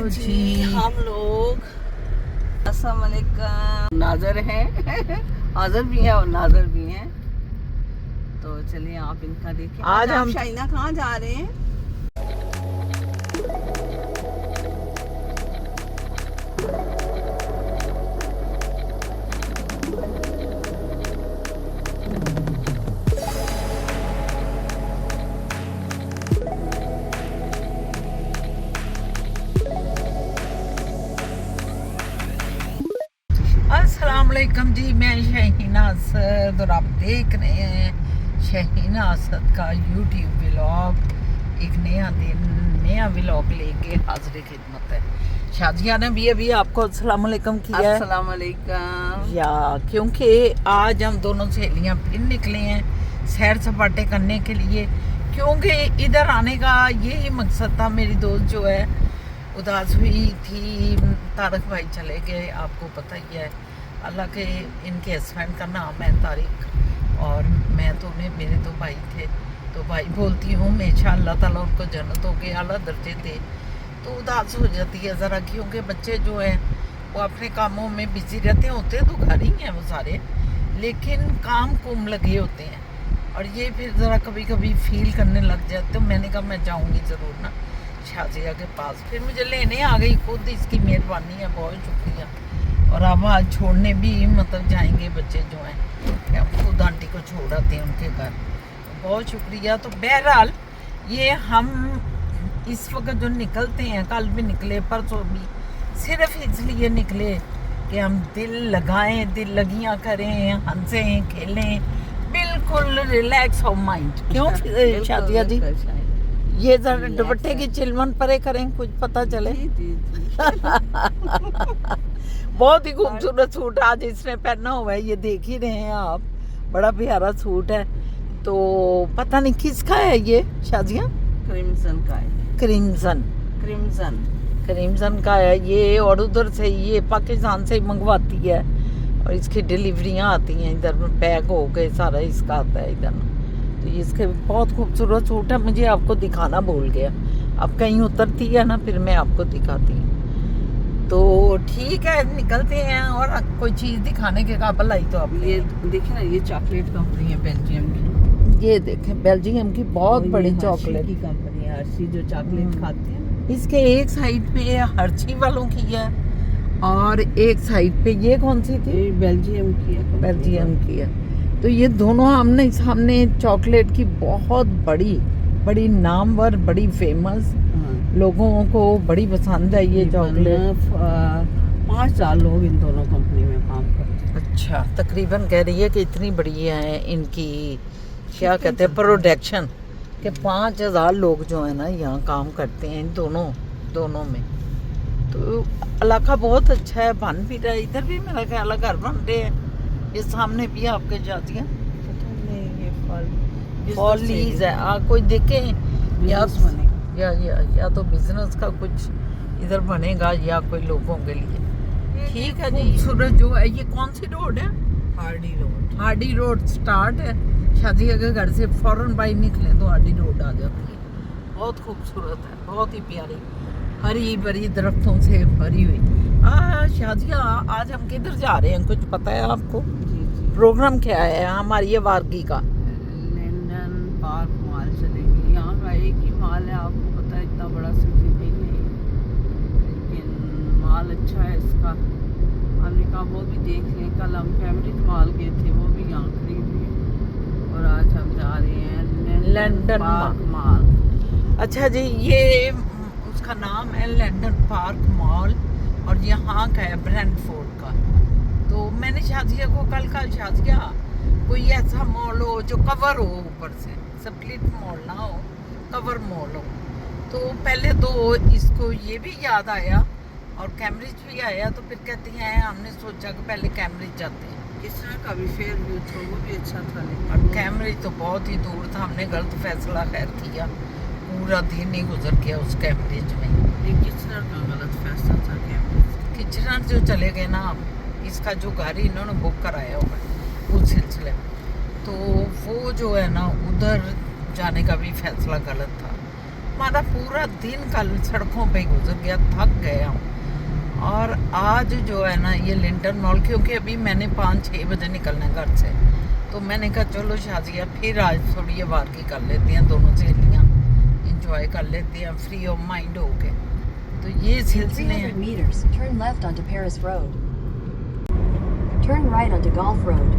जी हम लोग अस्सलाम वालेकुम नाजर हैं हाजर भी हैं और नाजर भी हैं। तो चलिए आप इनका देखिए। आज हम शाइना कहाँ जा रहे हैं? अस्सलाम वालेकुम जी, मैं शहीना असद और आप देख रहे हैं शहीना असद का यूट्यूब व्लॉग। एक नया दिन नया व्लॉग लेके हाजिर खिदमत है। शाजिया ने भी अभी आपको अस्सलाम वालेकुम किया है। अस्सलाम वालेकुम। या क्योंकि आज हम दोनों सहेलियां फिर निकले हैं सैर सपाटे करने के लिए, क्योंकि इधर आने का यही मकसद था। मेरी दोस्त जो है उदास हुई थी, तारक भाई चले गए, आपको पता ही है। अल्लाह के इनके हस्बैंड का नाम है तारिक और मैं तो मेरे तो भाई थे, तो भाई बोलती हूँ हमेशा अल्लाह ताला उनको जन्नतों के आला दर्जे दे। तो उदास हो जाती है ज़रा, क्योंकि बच्चे जो हैं वो अपने कामों में बिजी रहते होते तो घर ही हैं वो सारे, लेकिन काम कुम लगे होते हैं। और ये फिर ज़रा कभी कभी फील करने लग जाते। तो मैंने कहा मैं जाऊँगी ज़रूर ना शाजिया के पास। फिर मुझे लेने आ गई खुद, इसकी मेहरबानी है, बहुत शुक्रिया। और अब आज छोड़ने भी मतलब जाएंगे बच्चे जो हैं, हम खुद आंटी को छोड़ आते हैं उनके घर, तो बहुत शुक्रिया। तो बहरहाल ये हम इस वक्त जो निकलते हैं, कल भी निकले परसों भी, सिर्फ इसलिए निकले कि हम दिल लगाएं, दिल लगियां करें, हंसें खेलें, बिल्कुल रिलैक्स हो माइंड। क्यों शादिया जी? ये जरा दुपट्टे की चिलमन परे करें, कुछ पता चले। बहुत ही खूबसूरत सूट आज इसने पहना हुआ है, ये देख ही रहे हैं आप, बड़ा प्यारा सूट है। तो पता नहीं किसका है ये शाजिया? क्रिम्सन का है। क्रिम्सन क्रिम्सन का है ये, और उधर से ये पाकिस्तान से मंगवाती है और इसकी डिलीवरियां आती हैं इधर, पैक हो गए सारा इसका आता है इधर। तो इसके बहुत खूबसूरत सूट है, मुझे आपको दिखाना भूल गया। अब कहीं उतरती है ना फिर मैं आपको दिखाती हूँ। तो ठीक है निकलते हैं, और कोई चीज़ दिखाने के काबिल आई तो आप ये देखिए ना, ये चॉकलेट कंपनी है बेल्जियम की। ये देखें बेल्जियम की बहुत बड़ी चॉकलेट की कंपनी है, हर्शी जो चॉकलेट खाते हैं। इसके एक साइड पे हर्ची वालों की है और एक साइड पे ये कौन सी थी? बेल्जियम की है। बेल्जियम की है। तो ये दोनों आमने सामने चॉकलेट की बहुत बड़ी नामवर, बड़ी फेमस, लोगों को बड़ी पसंद है ये चॉकलेट। 5 साल लोग इन दोनों कंपनी में काम करते हैं। अच्छा, तकरीबन कह रही है कि इतनी बड़ी है इनकी क्या कहते हैं प्रोडक्शन, कि 5,000 लोग जो है ना यहाँ काम करते हैं इन दोनों में। तो इलाका बहुत अच्छा है, बन भी रहा है। इधर भी मेरा ख्याल घर बन रहे हैं, ये सामने भी आपके जातियाँ फॉलीज है। कोई देखे या तो बिजनेस का कुछ इधर बनेगा या कोई लोगों के लिए। ठीक है जी। सूरज जो है ये कौन सी रोड है? हार्डी रोड स्टार्ट है। शादी के घर से फौरन बाई निकले तो हार्डी रोड आ जाती है। बहुत खूबसूरत है, बहुत ही प्यारी, हरी भरी दरख्तों से भरी हुई। शादिया आज हम किधर जा रहे हैं, कुछ पता है आपको? प्रोग्राम क्या है हमारी ये वारगी का? लंदन पार्क मॉल चलेंगे। यहाँ का एक ही मॉल है, आपको पता है इतना बड़ा सिटी भी नहीं, लेकिन मॉल अच्छा है इसका। हमने कहा वो भी देख लें। कल हम कैम्ब्रिज मॉल गए थे, वो भी यहाँ करीब है। और आज हम जा रहे हैं लंदन मॉल। अच्छा जी, ये उसका नाम है लंदन पार्क मॉल और यहाँ का है ब्रेंटफोर्ड का। तो मैंने शाजिया को कल कहा, शाजिया कोई ऐसा मॉल हो जो कवर हो, ऊपर से स्प्लिट मॉल ना हो, कवर मॉल हो। तो पहले तो इसको ये भी याद आया और कैम्ब्रिज भी आया, तो फिर कहती हैं हमने सोचा कि पहले कैम्ब्रिज जाते हैं। इस तरह का भी फेयर व्यू था, वो भी अच्छा था, और कैम्ब्रिज तो बहुत ही दूर था, हमने गलत फैसला खैर किया, पूरा दिन ही गुजर गया उस कैम्ब्रिज में। किचनर का गलत फैसला था कैम्ब्रिज। किचनर जो चले गए ना, इसका जो गाड़ी इन्होंने बुक कराया होगा उस सिलसिले में, तो वो जो है ना उधर जाने का भी फैसला गलत था। हमारा पूरा दिन कल सड़कों पे गुजर गया, थक गया हूँ। और आज जो है ना ये लिंटन मॉल, क्योंकि अभी मैंने 5-6 बजे निकलना है घर से, तो मैंने कहा चलो शाजिया फिर आज थोड़ी ये बार की कर लेते हैं, दोनों सहेलियाँ इंजॉय कर लेते हैं, फ्री ऑफ माइंड हो के। तो ये In सिलसिले 300 हैं। meters, turn left onto Paris Road. Turn right onto Golf Road.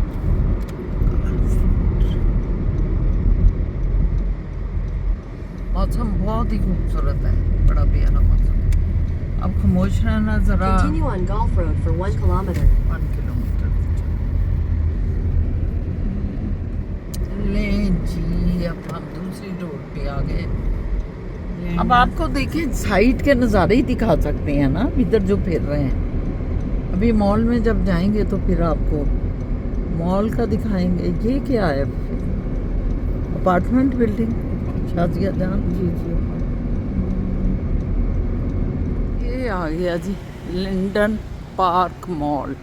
मौसम बहुत ही खूबसूरत है, बड़ा प्यारा मौसम। अब खामोश रहना ज़रा। Continue on Golf Road for 1 kilometer. 1 kilometre ले जी, अब हम दूसरी रोड पे आ गए। अब आपको देखिए साइड के नज़ारे ही दिखा सकते हैं ना, इधर जो फिर रहे हैं। अभी मॉल में जब जाएंगे तो फिर आपको मॉल का दिखाएंगे। ये क्या है? अपार्टमेंट बिल्डिंग शाजिया जान। जी जी। ये आ गया जी लिंडन पार्क मॉल,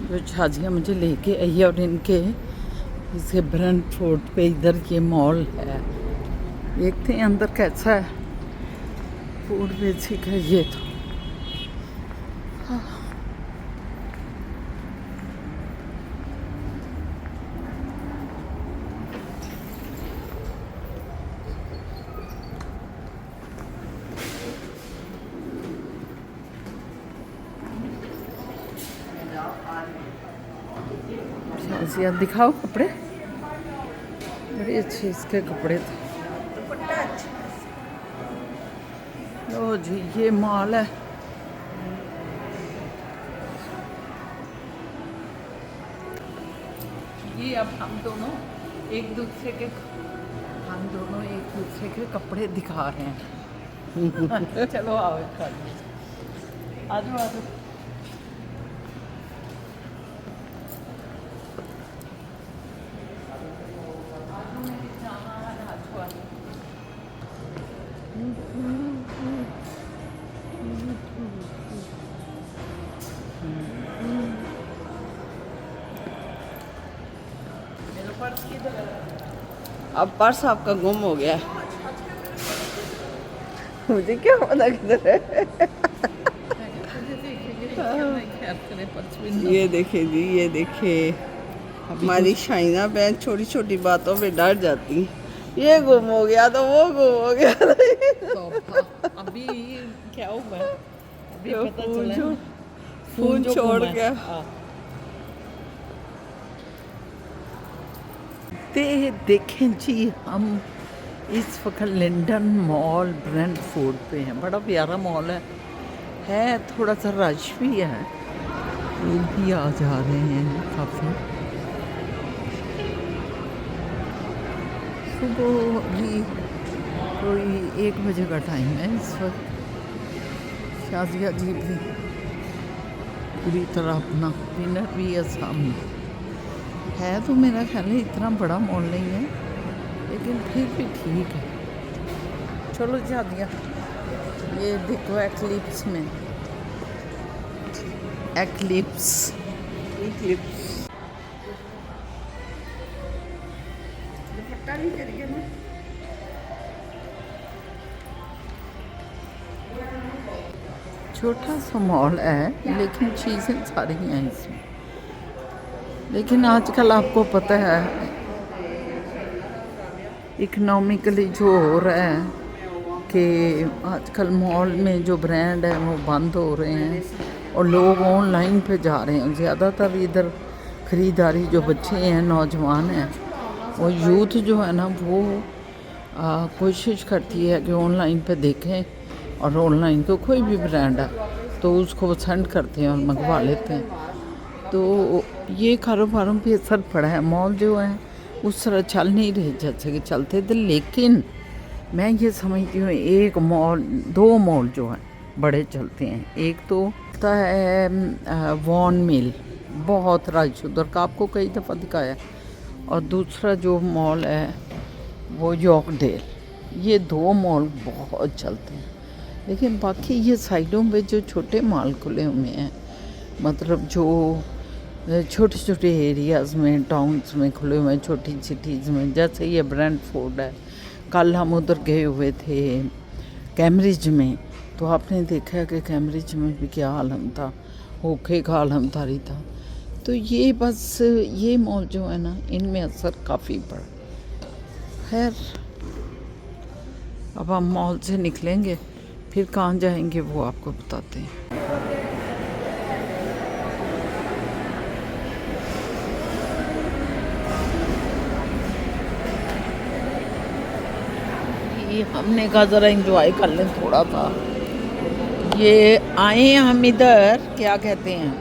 जो शाजिया मुझे लेके आई है। और इनके इसके ब्रेंटफोर्ड पे इधर ये मॉल है। देखते हैं अंदर कैसा है। फूड बेसिक है ये तो। शाजिया दिखाओ कपड़े, बड़े अच्छे इसके कपड़े थे। लो जी ये मॉल है। ये अब हम दोनों एक दूसरे के कपड़े दिखा रहे हैं। चलो आओ आ जाओ आ जाओ। अब पर्स आपका गुम हो गया है। मुझे क्या पता किधर है। ये देखे जी, ये देखे। हमारी शाइना बहन छोटी छोटी बातों पे डर जाती। ये गुम हो गया तो वो गुम हो गया। अभी क्या हुआ है? अभी तो पता चला है। फोन जो छोड़ गुम है। गया। हाँ। देखें जी, हम इस वक्त लिंडन मॉल ब्रेंटफोर्ड पे हैं। बड़ा प्यारा मॉल है थोड़ा सा रश भी है। लोग भी आ जा रहे हैं काफ़ी। सुबह अभी कोई 1 बजे का टाइम है इस वक्त। शाजिया जी भी पूरी तरह अपना डिनर भी है सामने है। तो मेरा ख्याल है इतना बड़ा मॉल नहीं है, लेकिन फिर भी ठीक है। चलो शादिया, ये देखो एक्लिप्स में एक्लिप्स दुपट्टा नहीं करिए ना। छोटा सा मॉल है, लेकिन चीज़ें सारी हैं इसमें। लेकिन आजकल आपको पता है इकोनॉमिकली जो हो रहा है कि आजकल मॉल में जो ब्रांड है वो बंद हो रहे हैं और लोग ऑनलाइन पे जा रहे हैं ज़्यादातर। इधर ख़रीदारी जो बच्चे हैं, नौजवान हैं, वो यूथ जो है ना, वो कोशिश करती है कि ऑनलाइन पे देखें और ऑनलाइन तो कोई भी ब्रांड है तो उसको पसंद करते हैं और मंगवा लेते हैं। तो ये कारोबारों पे असर पड़ा है। मॉल जो है उस तरह चल नहीं रहे जैसे कि चलते थे। लेकिन मैं ये समझती हूँ एक मॉल, 2 मॉल जो हैं बड़े चलते हैं। एक तो होता है वॉन मिल, बहुत रश उधर का आपको कई दफ़ा दिखाया। और दूसरा जो मॉल है वो यॉर्कडेल। ये 2 मॉल बहुत चलते हैं। लेकिन बाकी ये साइडों पे जो छोटे मॉल खुले हुए हैं, मतलब जो छोटे छोटे एरियाज़ में, टाउन्स में खुले हुए हैं, छोटी सिटीज़ में, जैसे ये ब्रेंटफोर्ड है, कल हम उधर गए हुए थे कैम्ब्रिज में, तो आपने देखा कि कैम्ब्रिज में भी क्या आलम था, होके का आलम तारी था। तो ये बस ये मॉल जो है ना, इनमें असर काफ़ी पड़ा। खैर अब हम मॉल से निकलेंगे, फिर कहाँ जाएंगे वो आपको बताते हैं। ये हमने कहा ज़रा एंजॉय कर लें थोड़ा सा। ये आए हम इधर क्या कहते हैं,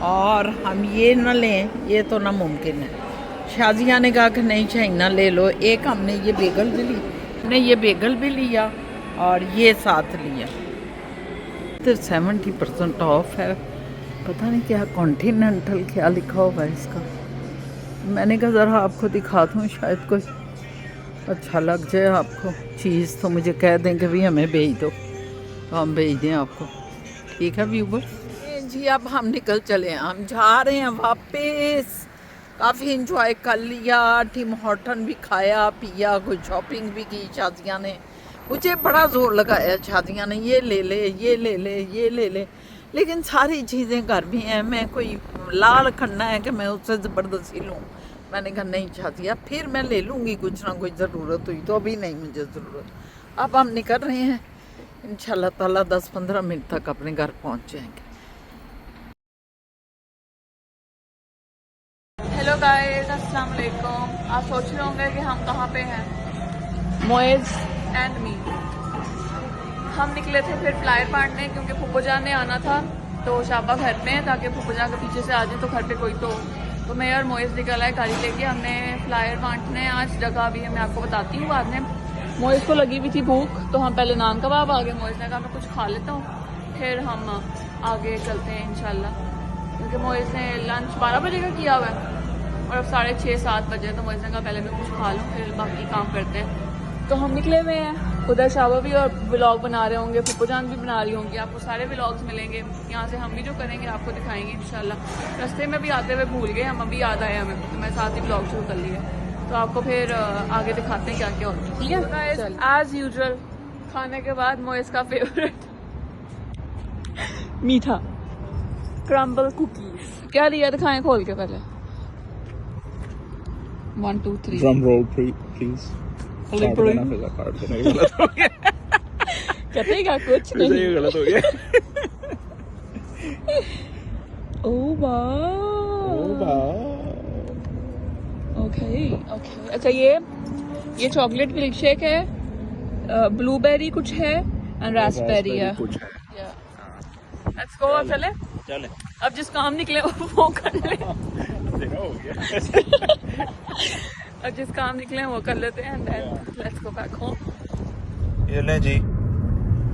और हम ये ना लें, ये तो नामुमकिन है। शाजिया ने कहा कि नहीं चाइना ले लो। एक हमने ये बेगल भी ली, हमने ये बेगल भी लिया और ये साथ लिया। तो 70% ऑफ है। पता नहीं क्या कॉन्टिनेंटल क्या लिखा होगा इसका। मैंने कहा ज़रा आपको दिखा दूँ, शायद कुछ अच्छा लग जाए आपको चीज़, तो मुझे कह दें कि भाई हमें भेज दो, तो हम भेज दें आपको। ठीक है व्यूवर जी, अब हम निकल चले, हम जा रहे हैं वापस। काफ़ी इंजॉय कर लिया, टिम हॉर्टन भी खाया पिया, कोई शॉपिंग भी की शादिया ने। मुझे बड़ा जोर लगाया शादिया ने, ये ले ले ये ले ले ये ले ले, लेकिन सारी चीज़ें घर भी हैं। मैं कोई लाल खन्ना है कि मैं उससे ज़बरदस्ती लूँ। मैंने कहा नहीं शादिया, फिर मैं ले लूँगी कुछ ना कुछ ज़रूरत हुई तो, अभी नहीं मुझे ज़रूरत। अब हम निकल रहे हैं, इंशाल्लाह ताला 10-15 मिनट तक अपने घर पहुँच जाएंगे। हेलो गाइस, अस्सलाम वालेकुम। आप सोच रहे होंगे कि हम कहाँ पे हैं। मोइज़ एंड मी हम निकले थे फिर फ्लायर बांटने, क्योंकि फुप्पो जान ने आना था। तो शाबा घर पे है, ताकि फुप्पो जान के पीछे से आ जाए तो घर पे कोई तो मैं और मोइज़ निकल आए गाड़ी लेके। हमने फ्लायर बांटने आज जगह भी है, मैं आपको बताती हूँ बाद में। मोइज़ को लगी हुई थी भूख, तो हम पहले नान कबाब आ गए। मोइज़ ने कहा मैं कुछ खा लेता हूँ, फिर हम आगे चलते हैं इंशाल्लाह, क्योंकि मोइज़ ने लंच 12 बजे का किया हुआ है और अब 6:30-7 बजे। तो मोइज़ ने कहा पहले मैं कुछ खा लूँ, फिर बाकी काम करते हैं। तो हम निकले हुए हैं, उधर शाबा भी और व्लॉग बना रहे होंगे, फुप्पो जान भी बना रही होंगी। आपको सारे व्लॉग्स मिलेंगे यहाँ से, हम भी जो करेंगे आपको दिखाएंगे इंशाल्लाह। रास्ते में भी आते हुए भूल गए हम, अभी याद आया हमें, तो मैं साथ ही व्लॉग शुरू कर लिया। तो आपको फिर आगे दिखाते हैं क्या क्या होता है। ठीक है, एज यूजुअल खाने के बाद मोइज़ का फेवरेट मीठा क्रम्बल कुकीज। क्या लिया दिखाएं खोल के पहले। 1 2 3 ड्रम रोल प्लीज। कटेगा कुछ नहीं, गलत हो गया। Okay okay. अच्छा ये चॉकलेट मिल्क शेक है, ब्लूबेरी कुछ है एंड रास्पबेरी है। लेट्स गो, चले अब जिस काम निकले वो कर ले। अब जिस काम निकले वो कर लेते हैं, then let's go back home. ये ले जी,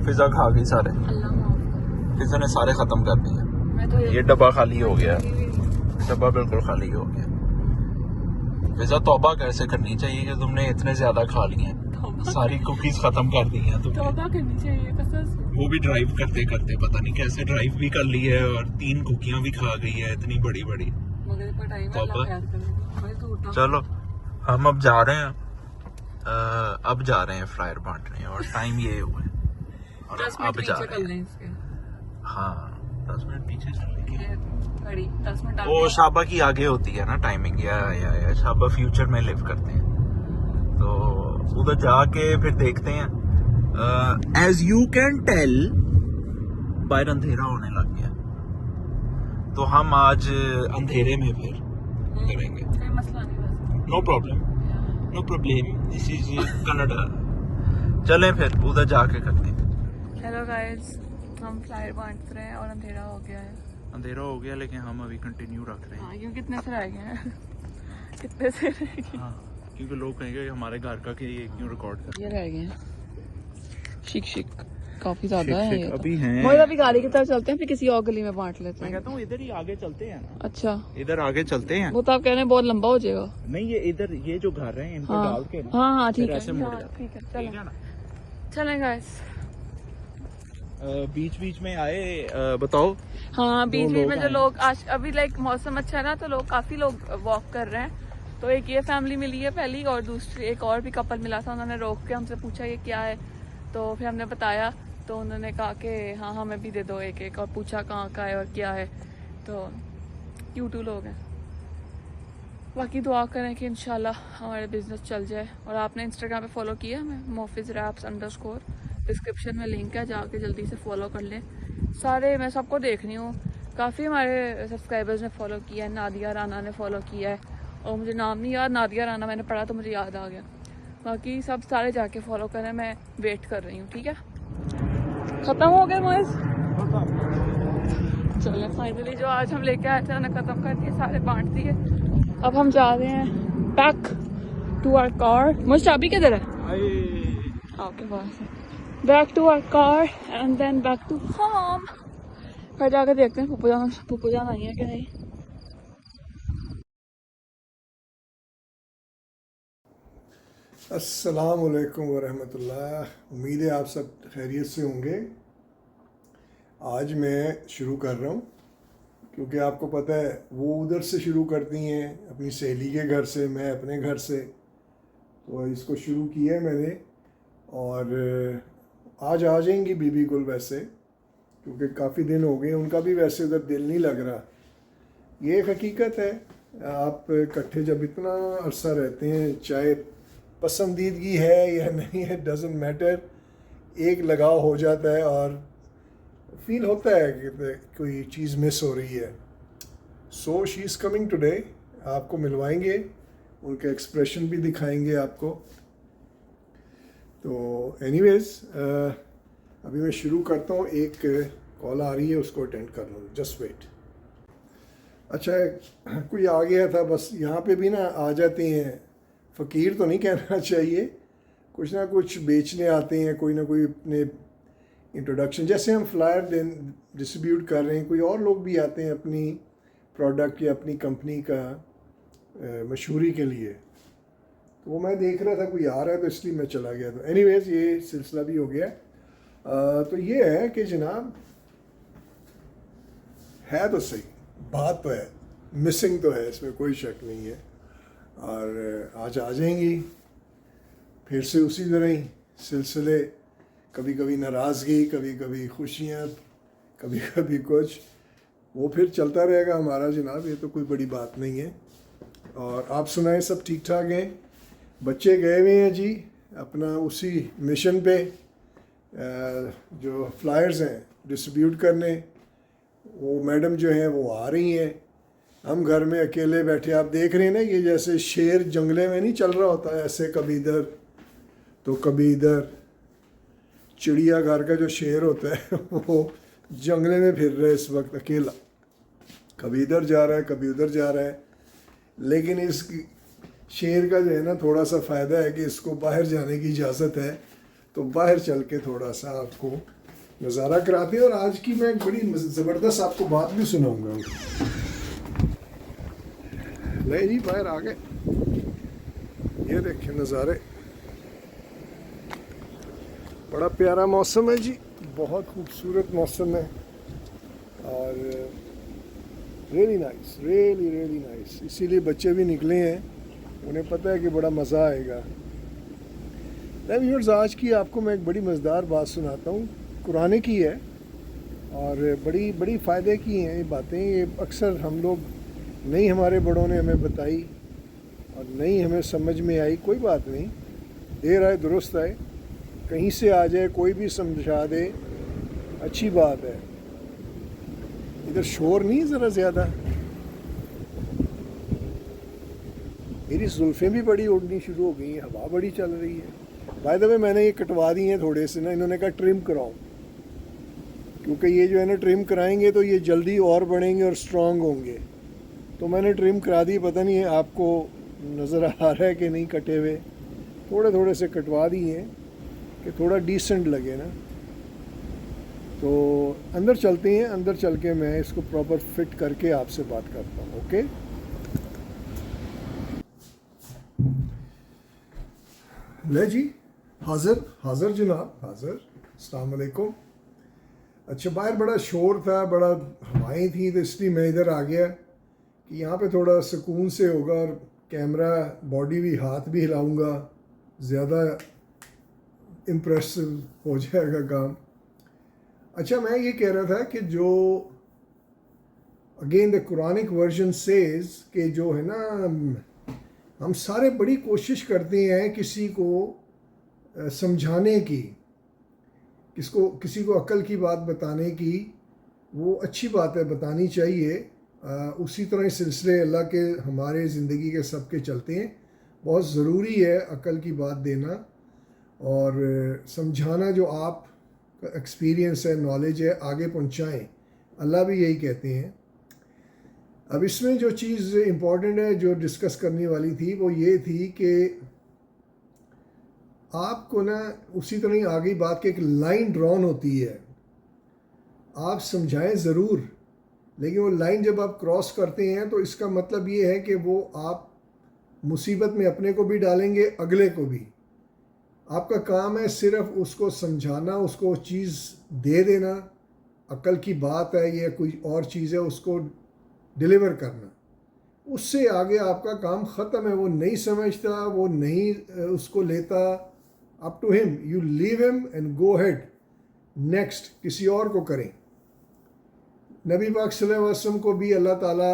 पिज्जा खा गई सारे, अल्लाह माफ पिज्जा ने सारे खत्म कर दिए। कर। मैं तो ये डब्बा खाली हो गया, डब्बा बिल्कुल खाली हो गया। पिज्जा तौबा कैसे करनी चाहिए कि तुमने इतने ज्यादा खा लिए हैं, सारी कुकीज खत्म कर दी हैं तुमने। तौबा करनी चाहिए कसम से। वो भी ड्राइव करते करते पता नहीं कैसे ड्राइव भी कर ली है और 3 कुकियां भी खा गई है, इतनी बड़ी बड़ी। मगर इतना टाइम है, अल्लाह प्यार करे। मैं तो उठा चलो हम अब जा रहे हैं, अब जा रहे हैं फ्लायर बांटने, और टाइम ये हुआ है और 10 अब मिनट जा पीछे रहे कर हैं। लें इसके। हाँ 10 मिनट पीछे चलने की। ये घड़ी 10 मिनट वो आगे। शाबा की आगे होती है ना टाइमिंग, या शाबा फ्यूचर में लिव करते हैं, तो उधर जाके फिर देखते हैं। एज यू कैन टेल बाहर अंधेरा होने लग गया, तो हम आज अंधेरे में फिर करेंगे। कोई मसला नहीं बस। No problem, this is Canada. चलें फिर उधर जाके करते हैं। हेलो गाइस, हम फ्लायर बांट रहे हैं और अंधेरा हो गया है। अंधेरा हो गया लेकिन हम अभी कंटिन्यू रख रहे हैं। हाँ, क्यों कितने से रह गए हैं कितने से रह गए। हाँ, क्योंकि लोग कहेंगे हमारे घर का कि ये क्यों रिकॉर्ड कर ये रह गए हैं शिक काफी ज्यादा है ये तो। अभी हैं। मोइज़ अभी गाड़ी की तरफ चलते हैं, फिर किसी और गली में बांट लेते मैं हैं। कहता हूँ इधर ही आगे चलते हैं ना, अच्छा, इधर आगे चलते हैं। वो तो आप कह रहे हैं बहुत लंबा हो जाएगा। नहीं ये इधर ये जो घर है इनको हाँ डाल के ना, हाँ ठीक फिर है, ऐसे मुड़ हाँ, जाते ठीक है, ठीक है ना। चलें गाइस। बीच बीच में आए, बताओ। हाँ, बीच बीच लोग में जो आए। लोग आज अभी लाइक मौसम अच्छा है ना, तो लोग काफी लोग वॉक कर रहे हैं। तो एक ये फैमिली मिली है पहली, और दूसरी एक और भी कपल मिला था, उन्होंने रोक के हमसे पूछा ये क्या है, तो फिर हमने बताया, तो उन्होंने कहा कि हाँ हमें भी दे दो एक एक, और पूछा कहाँ का है और क्या है। तो क्यूट लोग हैं। बाकी दुआ करें कि इंशाल्लाह हमारे बिज़नेस चल जाए। और आपने इंस्टाग्राम पे फॉलो किया हमें, मोफिज़ रैप्स _, डिस्क्रिप्शन में लिंक है, जाके जल्दी से फॉलो कर लें। सारे मैं सबको देख रही हूँ, काफ़ी हमारे सब्सक्राइबर्स ने फॉलो किया है, नादिया राना ने फॉलो किया है, और मुझे नाम नहीं याद, नादिया राना मैंने पढ़ा तो मुझे याद आ गया। बाकी सब सारे जाके फॉलो करें, मैं वेट कर रही हूँ। ठीक है, ख़त्म हो गए मोइज़? चलें, फाइनली जो आज हम लेके आए थे उन्हें ख़त्म कर दिए, सारे बांट दिए। अब हम जा रहे हैं बैक टू आवर कार। मुझे चाबी किधर है? आपके पास है। Back to our car and then back to home. फिर जाकर देखते हैं पुप्पू जान आई है कि नहीं। अस्सलाम वालेकुम वरहमतुल्लाह। उम्मीद है आप सब खैरियत से होंगे। आज मैं शुरू कर रहा हूँ क्योंकि आपको पता है वो उधर से शुरू करती हैं अपनी सहेली के घर से, मैं अपने घर से, तो इसको शुरू किया है मैंने। और आज आ जाएंगी बीबी गुल वैसे, क्योंकि काफ़ी दिन हो गए, उनका भी वैसे उधर दिल नहीं लग रहा। ये एक हकीकत है, आप इकट्ठे जब इतना अरसा रहते हैं, चाहे पसंदीदगी है या नहीं है, डजेंट मैटर, एक लगाव हो जाता है और फील होता है कि कोई चीज़ मिस हो रही है। So she is coming today, आपको मिलवाएंगे, उनके एक्सप्रेशन भी दिखाएंगे आपको। तो एनीवेज अभी मैं शुरू करता हूँ, एक कॉल आ रही है, उसको अटेंड कर लूँ, जस्ट वेट। अच्छा, कोई आ गया था, बस यहाँ पे भी ना आ जाते हैं, फ़कीर तो नहीं कहना चाहिए, कुछ ना कुछ बेचने आते हैं, कोई ना कोई अपने इंट्रोडक्शन, जैसे हम फ्लायर डिस्ट्रीब्यूट कर रहे हैं, कोई और लोग भी आते हैं अपनी प्रोडक्ट या अपनी कंपनी का मशहूरी के लिए। तो वो मैं देख रहा था कोई आ रहा है, तो इसलिए मैं चला गया। तो एनीवेज ये सिलसिला भी हो गया। तो ये है कि जनाब, है तो सही, बात तो है, मिसिंग तो है, इसमें कोई शक नहीं है। और आज आ जाएंगी फिर से उसी तरह ही सिलसिले, कभी कभी नाराज़गी, कभी कभी खुशियाँ, कभी कभी कुछ, वो फिर चलता रहेगा हमारा जनाब, ये तो कोई बड़ी बात नहीं है। और आप सुनाएं, सब ठीक ठाक हैं? बच्चे गए हुए हैं जी अपना उसी मिशन पे, जो फ्लायर्स हैं डिस्ट्रीब्यूट करने। वो मैडम जो हैं वो आ रही हैं, हम घर में अकेले बैठे, आप देख रहे हैं ना, ये जैसे शेर जंगले में नहीं चल रहा होता है, ऐसे कभी इधर तो कभी इधर। चिड़िया घर का जो शेर होता है वो जंगले में फिर रहा है इस वक्त अकेला, कभी इधर जा रहा है कभी उधर जा रहा है। लेकिन इस शेर का जो है ना, थोड़ा सा फ़ायदा है कि इसको बाहर जाने की इजाज़त है, तो बाहर चल के थोड़ा सा आपको नज़ारा कराते हैं। और आज की मैं बड़ी ज़बरदस्त आपको बात भी सुनाऊंगा। नहीं जी, बाहर आ गए, ये देखें नज़ारे, बड़ा प्यारा मौसम है जी, बहुत खूबसूरत मौसम है। और रियली नाइस, रियली नाइस। इसीलिए बच्चे भी निकले हैं, उन्हें पता है कि बड़ा मज़ा आएगा। व्यूअर्स, आज की आपको मैं एक बड़ी मज़ेदार बात सुनाता हूँ, कुरान की है और बड़ी बड़ी फ़ायदे की हैं ये बातें। ये अक्सर हम लोग नहीं, हमारे बड़ों ने हमें बताई और नहीं हमें समझ में आई, कोई बात नहीं, देर आए दुरुस्त आए, कहीं से आ जाए कोई भी समझा दे, अच्छी बात है। इधर शोर नहीं ज़रा ज़्यादा, मेरी जुल्फ़ें भी बड़ी उड़नी शुरू हो गई हैं, हवा बड़ी चल रही है। बाय द वे, मैंने ये कटवा दी हैं थोड़े से ना, इन्होंने कहा ट्रिम कराओ, क्योंकि ये जो है ना ट्रिम कराएंगे तो ये जल्दी और बढ़ेंगे और स्ट्रॉन्ग होंगे। तो मैंने ट्रिम करा दी, पता नहीं है आपको नज़र आ रहा है कि नहीं, कटे हुए थोड़े थोड़े से कटवा दिए हैं कि थोड़ा डिसेंट लगे ना। तो अंदर चलते हैं, अंदर चल के मैं इसको प्रॉपर फिट करके आपसे बात करता हूँ। ओके, ले जी, हाज़िर जनाब, हाज़िर। अस्सलाम वालेकुम। अच्छा, बाहर बड़ा शोर था, बड़ा हवाएं थी, तो इसलिए मैं इधर आ गया कि यहाँ पे थोड़ा सुकून से होगा और कैमरा बॉडी भी हाथ भी हिलाऊंगा, ज़्यादा इम्प्रेसिव हो जाएगा काम। अच्छा, मैं ये कह रहा था कि जो again the Quranic version says कि जो है ना, हम सारे बड़ी कोशिश करते हैं किसी को समझाने की, किसी को अक्ल की बात बताने की। वो अच्छी बात है, बतानी चाहिए। उसी तरह सिलसिले अल्लाह के हमारे ज़िंदगी के सबके चलते हैं। बहुत ज़रूरी है अक्ल की बात देना और समझाना। जो आप का एक्सपीरियंस है, नॉलेज है, आगे पहुंचाएं। अल्लाह भी यही कहते हैं। अब इसमें जो चीज़ इम्पॉर्टेंट है जो डिस्कस करने वाली थी वो ये थी कि आपको ना उसी तरह ही आगे बात के एक लाइन ड्रॉन होती है। आप समझाएं ज़रूर, लेकिन वो लाइन जब आप क्रॉस करते हैं तो इसका मतलब ये है कि वो आप मुसीबत में अपने को भी डालेंगे, अगले को भी। आपका काम है सिर्फ उसको समझाना, उसको चीज़ दे देना। अक्ल की बात है या कोई और चीज़ है, उसको डिलीवर करना। उससे आगे आपका काम ख़त्म है। वो नहीं समझता, वो नहीं उसको लेता, up to him. You leave him and go head, next किसी और को करें। नबी पाक सल्लल्लाहु अलैहि वसल्लम को भी अल्लाह ताला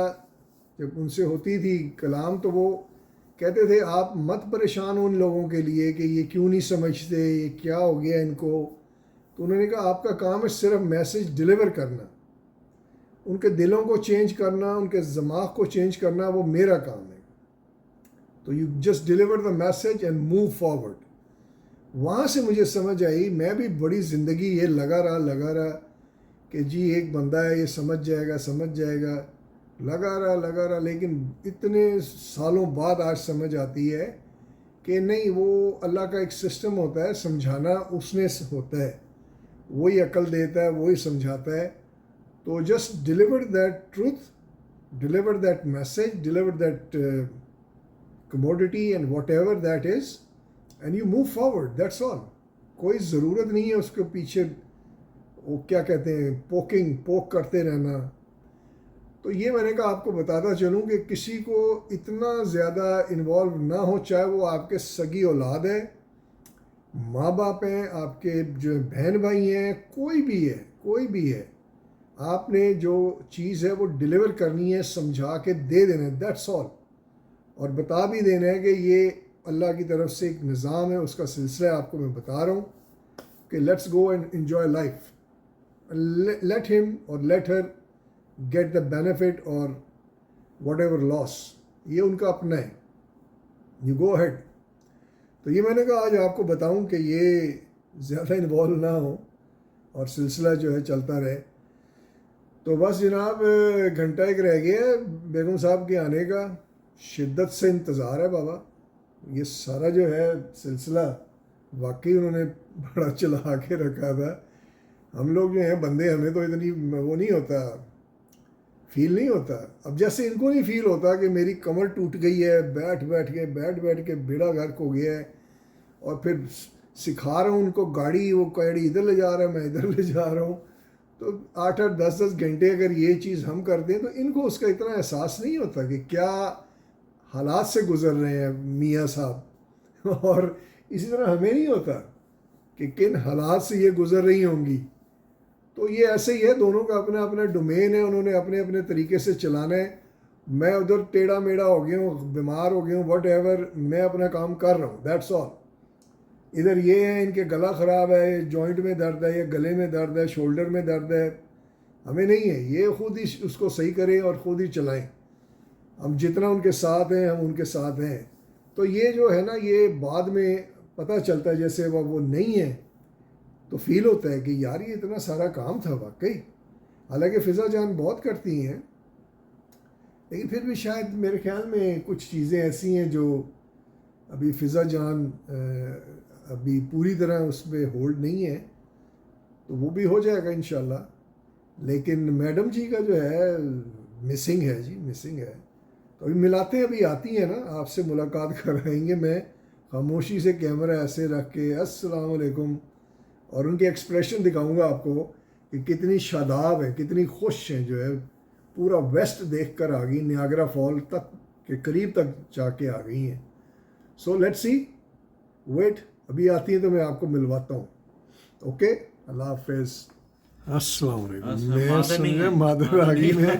जब उनसे होती थी कलाम तो वो कहते थे आप मत परेशान हो उन लोगों के लिए कि ये क्यों नहीं समझते, ये क्या हो गया इनको। तो उन्होंने कहा आपका काम है सिर्फ मैसेज डिलीवर करना, उनके दिलों को चेंज करना, उनके दिमाग को चेंज करना, वो मेरा काम है। तो you just deliver the message and move forward. वहाँ से मुझे समझ आई, मैं भी बड़ी ज़िंदगी ये लगा रहा कि जी एक बंदा है ये समझ जाएगा, लगा रहा, लेकिन इतने सालों बाद आज समझ आती है कि नहीं, वो अल्लाह का एक सिस्टम होता है, समझाना उसने होता है, वही अक्ल देता है, वही समझाता है। तो just deliver that truth, deliver that message, deliver that commodity and what ever that is, and you move forward, that's all. कोई ज़रूरत नहीं है उसके पीछे वो क्या कहते हैं पोक करते रहना। तो ये मैंने कहा आपको बताता चलूँ कि किसी को इतना ज़्यादा इन्वॉल्व ना हो, चाहे वो आपके सगी औलाद है, माँ बाप हैं, आपके जो बहन भाई हैं, कोई भी है। आपने जो चीज़ है वो डिलीवर करनी है, समझा के दे देना है, दैट्स ऑल। और बता भी देना है कि ये अल्लाह की तरफ से एक निज़ाम है, उसका सिलसिला आपको मैं बता रहा हूँ कि let's go and enjoy life, let him और let her get the benefit और वट एवर लॉस, ये उनका अपना है, यू गो अहेड। तो ये मैंने कहा आज आपको बताऊं कि ये ज़्यादा इन्वॉल्व ना हो और सिलसिला जो है चलता रहे। तो बस जनाब, घंटा एक रह गया है बेगम साहब के आने का, शिद्दत से इंतज़ार है बाबा। ये सारा जो है सिलसिला वाकई उन्होंने बड़ा चला के रखा था। हम लोग जो हैं बंदे, हमें तो इतनी वो नहीं होता, फील नहीं होता। अब जैसे इनको नहीं फील होता कि मेरी कमर टूट गई है, बैठ के बेड़ा गर्क हो गया है, और फिर सिखा रहा हूँ उनको गाड़ी, वो गाड़ी इधर ले जा रहा है, मैं इधर ले जा रहा हूँ। तो 8-8 10-10 घंटे अगर ये चीज़ हम करते हैं तो इनको उसका इतना एहसास नहीं होता कि क्या हालात से गुज़र रहे हैं मियाँ साहब। और इसी तरह हमें नहीं होता कि किन हालात से ये गुज़र रही होंगी। तो ये ऐसे ही है, दोनों का अपना अपना डोमेन है, उन्होंने अपने अपने तरीके से चलाना है। मैं उधर टेढ़ा मेढ़ा हो गया हूँ, बीमार हो गया हूँ, वट एवर, मैं अपना काम कर रहा हूँ, दैट्स ऑल। इधर ये है इनके गला ख़राब है, जॉइंट में दर्द है, या गले में दर्द है, शोल्डर में दर्द है, हमें नहीं है। ये खुद ही उसको सही करें और ख़ुद ही चलाएं। हम जितना उनके साथ हैं हम उनके साथ हैं। तो ये जो है ना, ये बाद में पता चलता है, जैसे वो नहीं है तो फील होता है कि यार ये इतना सारा काम था वाकई। हालांकि फ़िज़ा जान बहुत करती हैं, लेकिन फिर भी शायद मेरे ख्याल में कुछ चीज़ें ऐसी हैं जो अभी फ़िज़ा जान अभी पूरी तरह उसमें होल्ड नहीं है, तो वो भी हो जाएगा इंशाल्लाह। लेकिन मैडम जी का जो है मिसिंग है जी, मिसिंग है। तो अभी मिलाते हैं, अभी आती हैं ना, आपसे मुलाकात कराएंगे। मैं खामोशी से कैमरा ऐसे रख के अस्सलाम वालेकुम, और उनके एक्सप्रेशन दिखाऊंगा आपको कि कितनी शादाब है, कितनी खुश हैं। जो है पूरा वेस्ट देख कर आ गई, नियाग्रा फॉल तक के करीब तक जाके आ गई हैं। सो लेट्स सी, वेट, अभी आती है तो मैं आपको मिलवाता हूँ। ओके, अल्लाह हाफिज़। अस्सलाम वालेकुम। मैं समझा मादर आ गई, मैं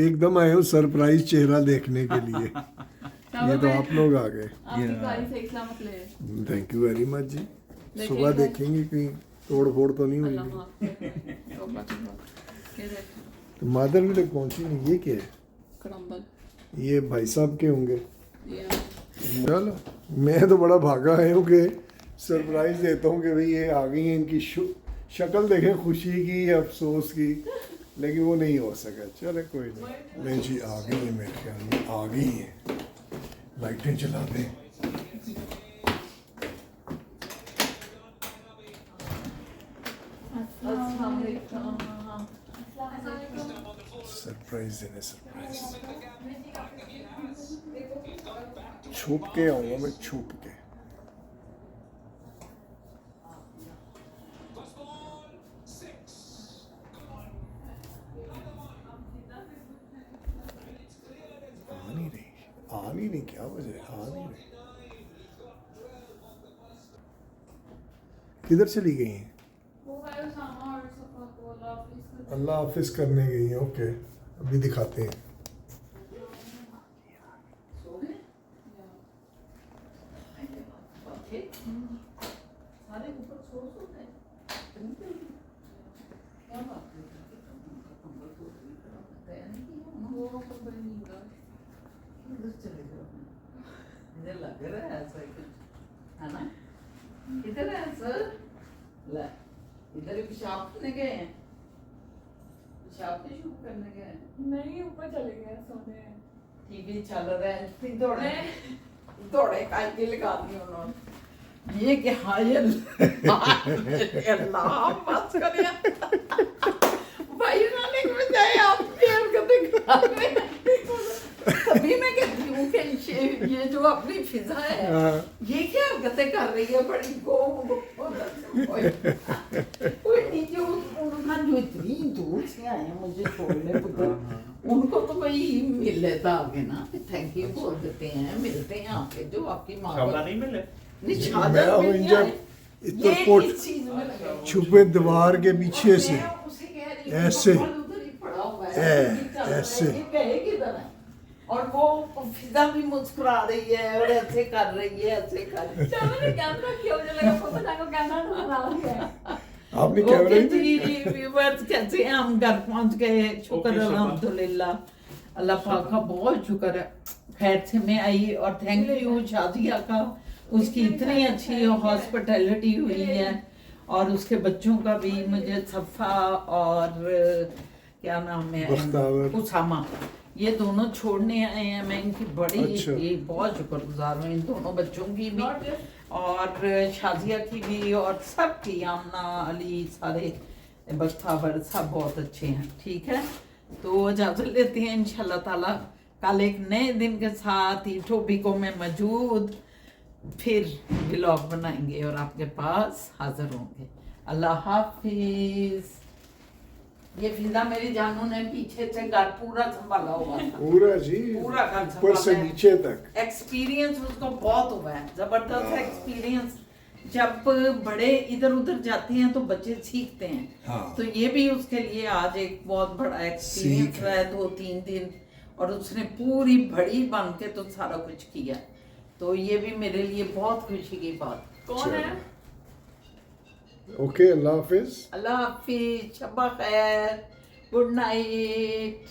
एकदम आया हूँ सरप्राइज चेहरा देखने के लिए। ये तो आप लोग आ गए। आपकी गाड़ी सही सलामत ले। थैंक यू वेरी मच जी। सुबह देखेंगे कहीं तोड़ फोड़ तो नहीं हुई। अल्लाह माफ करे। तौबा तौबा। ये देख तो मादर भी तक पहुंची नहीं। ये क्या है? क्रम्बल। ये भाई साहब के होंगे। ये चलो, मैं तो बड़ा भागा आया हूँ कि सरप्राइज देता हूँ कि भाई ये आ गई हैं। इनकी शक्ल देखें, खुशी की या अफसोस की, लेकिन वो नहीं हो सका। चले कोई नहीं। नहीं जी, आ गई हैं, मेरे ख्याल में आ गई हैं। लाइटें चला दें। सरप्राइज देने, सरप्राइज छुप के आऊँगा मैं, छुप के। आ नहीं रही, क्या वजह है? आ नहीं रही। किधर चली गई हैं? अल्लाह हाफिज करने गई हैं। ओके, अभी दिखाते हैं। लग रहा है ऐसा कुछ, है ना? किधर है सर? ले, इधर ही पेशाब करने गए हैं। पेशाब भी शुरू करने गए हैं। नहीं, ऊपर चले गए सोने। टीवी चल रहा है, दौड़े दौड़े काई लगा दी उन्होंने। ये क्या है? अल्लाह बस करिए भाई, उन्होंने के बजाय आप शेयर करते कर रहे हैं। तभी मैं कहती हूँ कि ये जो अपनी फिजा है, ये क्या हरकतें कर रही है? बड़ी कोई नीचे उनका जो इतनी दूर से आए हैं मुझे छोड़ने, पुत्र उनको तो भाई मिल लेता आगे ना, थैंक यू बोल देते हैं, मिलते हैं आके। जो आपकी माँ को नहीं मिले। नहीं, छाजा मिल जाए। ये इस चीज में लगे। छुपे दीवार के पीछे से मैं उसे कह रही हूँ, ऐसे तो उधर ही पड़ा हुआ है, ऐसे। ये कहे किधर है? और वो फिजा भी मुस्कुरा रही है और ऐसे कर रही है, ऐसे कर रही है। चलो मैंने कैमरा किया, मुझे लगा पता को कैमरा बना लिया है। आपने कैमरा ओके नहीं जी, व्यूअर्स कैसे हैं? हम घर पहुंच गए, शुक्र अल्हम्दुलिल्लाह, अल्लाह पाक का बहुत शुक्र है। खैर से मैं आई और थैंक यू शादिया का, उसकी इतनी अच्छी हॉस्पिटैलिटी हुई है, और उसके बच्चों का भी, मुझे सफ़ा और क्या नाम है, बख्तावर, उसामा, ये दोनों छोड़ने आए हैं। मैं इनकी बड़ी अच्छा। ये बहुत शुक्रगुजार हूँ, इन दोनों बच्चों की भी और शाजिया की भी, और सब की, आमना, अली, सारे बख्तावर सब बहुत अच्छे हैं। ठीक है, तो इजाज़त लेते हैं इंशाल्लाह ताला। कल एक नए दिन के साथ टॉपिकों में मौजूद फिर व्लॉग बनाएंगे और आपके पास हाजिर होंगे। अल्लाह हाफिज। ये फिजा मेरी जानू ने पीछे से घर पूरा संभाला हुआ था, पूरा जी, पूरा घर ऊपर से संभाला है। नीचे तक। एक्सपीरियंस उसको बहुत हुआ है, जबरदस्त एक्सपीरियंस। जब बड़े इधर उधर जाते हैं तो बच्चे सीखते हैं। हाँ। तो ये भी उसके लिए आज एक बहुत बड़ा एक्सपीरियंस सीख रहा है, 2-3 दिन, और उसने पूरी बड़ी बन के तो सारा कुछ किया। तो ये भी मेरे लिए बहुत खुशी की बात। कौन है? ओके, अल्लाह हाफिज। अल्लाह हाफिज, शब्बा खैर, गुड नाइट।